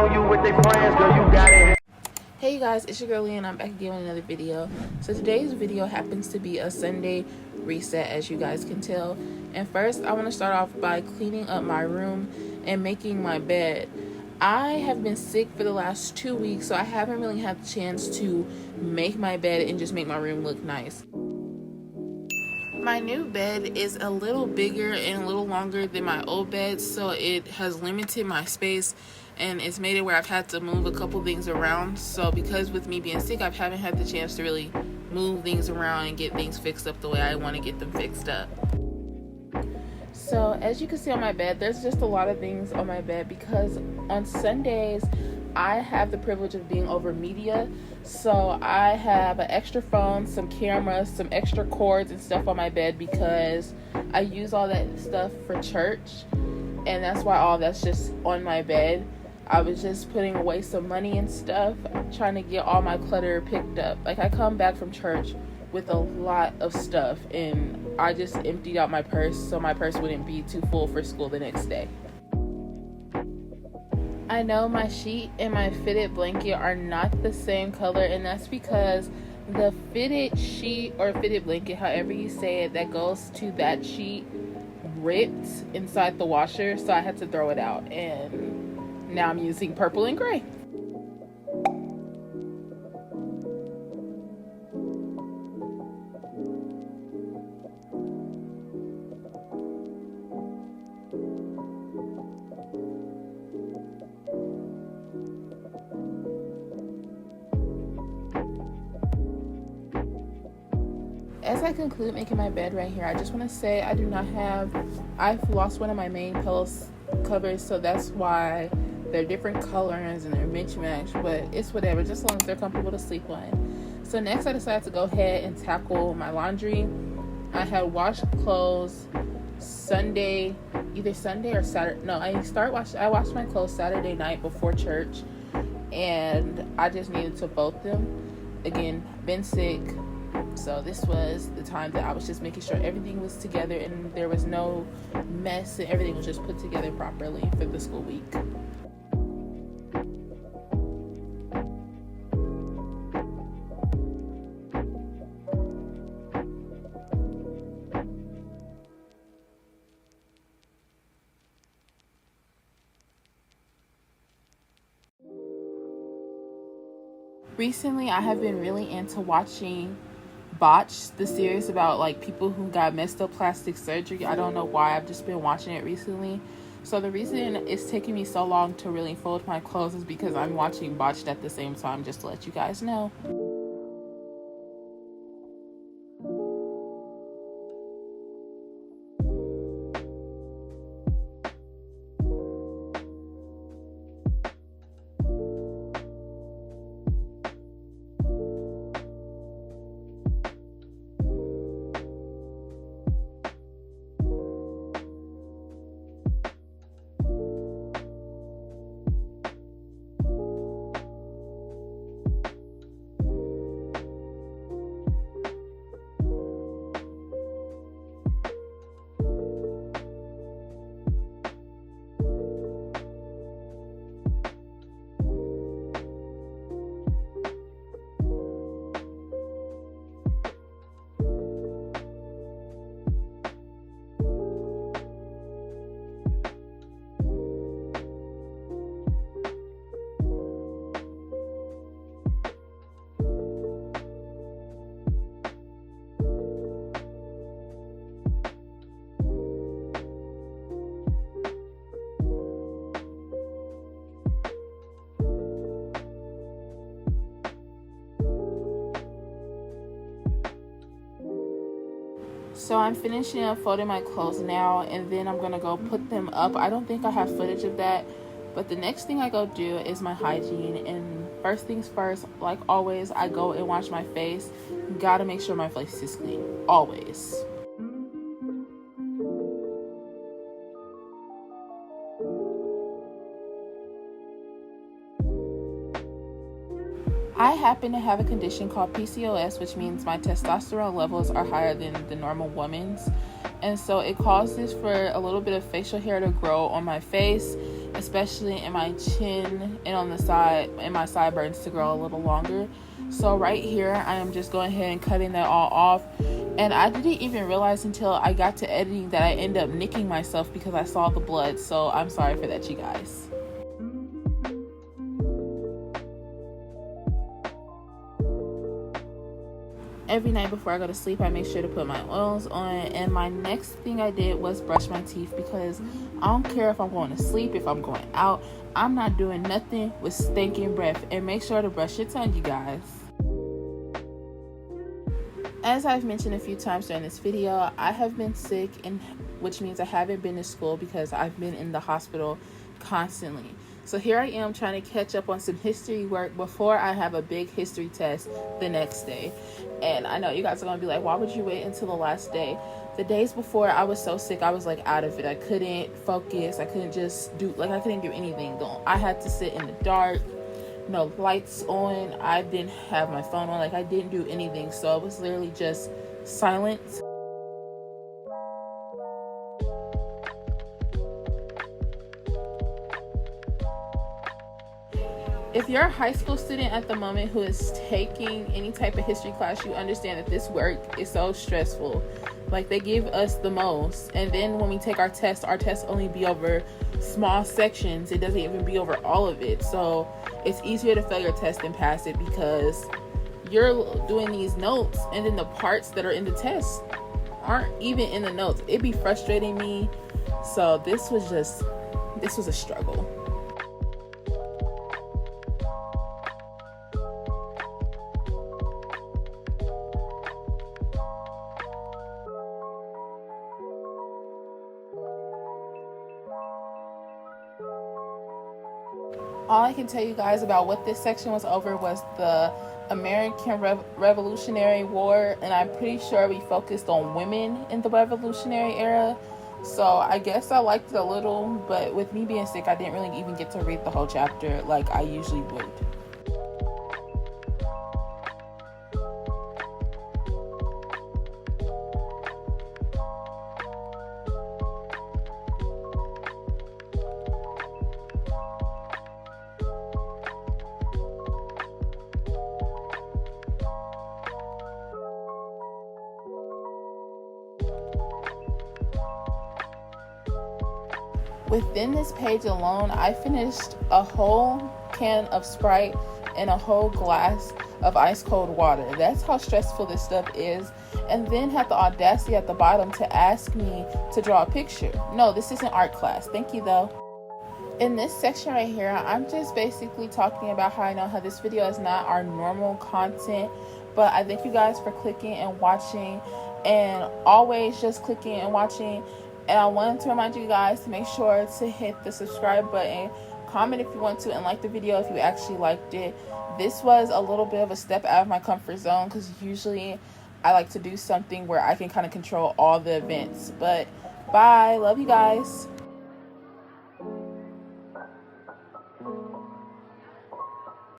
on you with their friends, girl, you got it. Hey you guys, it's your girl Lea and I'm back again with another video. So today's video happens to be a Sunday reset, as you guys can tell. And first I want to start off by cleaning up my room and making my bed. I have been sick for the last 2 weeks, so I haven't really had the chance to make my bed and just make my room look nice. My new bed is a little bigger and a little longer than my old bed, so it has limited my space and it's made it where I've had to move a couple things around. So because with me being sick, I haven't had the chance to really move things around and get things fixed up the way I want to get them fixed up. So as you can see on my bed, there's just a lot of things on my bed because on Sundays I have the privilege of being over media. So I have an extra phone, some cameras, some extra cords and stuff on my bed because I use all that stuff for church, and that's why all that's just on my bed. I was just putting away some money and stuff, trying to get all my clutter picked up. Like, I come back from church with a lot of stuff and I just emptied out my purse so my purse wouldn't be too full for school the next day. I know my sheet and my fitted blanket are not the same color, and that's because the fitted sheet or fitted blanket, however you say it, that goes to that sheet ripped inside the washer, so I had to throw it out, and now I'm using purple and gray. As I conclude making my bed right here, I just want to say I've lost one of my main pillow covers, so that's why they're different colors and they're mismatched, but it's whatever, just as long as they're comfortable to sleep on. So next I decided to go ahead and tackle my laundry. I had washed clothes either Sunday or Saturday. No, I washed my clothes Saturday night before church, and I just needed to fold them. Again, been sick. So this was the time that I was just making sure everything was together and there was no mess and everything was just put together properly for the school week. Recently, I have been really into watching Botched, the series about like people who got messed up plastic surgery. I don't know why, I've just been watching it recently. So the reason it's taking me so long to really fold my clothes is because I'm watching Botched at the same time, just to let you guys know. So I'm finishing up folding my clothes now, and then I'm going to go put them up. I don't think I have footage of that, but the next thing I go do is my hygiene. And first things first, like always, I go and wash my face. Gotta make sure my face is clean, always. I happen to have a condition called PCOS, which means my testosterone levels are higher than the normal woman's. And so it causes for a little bit of facial hair to grow on my face. especially in my chin and on the side, and my sideburns to grow a little longer. So right here, I am just going ahead and cutting that all off. And I didn't even realize until I got to editing that I ended up nicking myself because I saw the blood. So I'm sorry for that, you guys. Every night before I go to sleep, I make sure to put my oils on. And my next thing I did was brush my teeth, because I don't care if I'm going to sleep, if I'm going out, I'm not doing nothing with stinking breath. And make sure to brush your tongue, you guys. As I've mentioned a few times during this video, I have been sick, and which means I haven't been to school because I've been in the hospital constantly. So here I am trying to catch up on some history work before I have a big history test the next day. And I know you guys are going to be like, why would you wait until the last day? The days before, I was so sick, I was like out of it. I couldn't focus. I couldn't just do, like, I couldn't do anything. I had to sit in the dark, no lights on. I didn't have my phone on. Like, I didn't do anything. So it was literally just silence. If you're a high school student at the moment who is taking any type of history class, you understand that this work is so stressful. Like, they give us the most, and then when we take our tests only be over small sections. It doesn't even be over all of it. So it's easier to fail your test than pass it, because you're doing these notes and then the parts that are in the test aren't even in the notes. It'd be frustrating me. So this was a struggle. All I can tell you guys about what this section was over was the American Revolutionary War, and I'm pretty sure we focused on women in the Revolutionary era. So I guess I liked it a little, but with me being sick, I didn't really even get to read the whole chapter like I usually would. Within this page alone, I finished a whole can of Sprite and a whole glass of ice cold water. That's how stressful this stuff is. And then had the audacity at the bottom to ask me to draw a picture. No, this isn't art class. Thank you though. In this section right here, I'm just basically talking about how I know how this video is not our normal content, but I thank you guys for clicking and watching, and always just clicking and watching. And I wanted to remind you guys to make sure to hit the subscribe button, comment if you want to, and like the video if you actually liked it. This was a little bit of a step out of my comfort zone, because usually I like to do something where I can kind of control all the events. But bye, love you guys.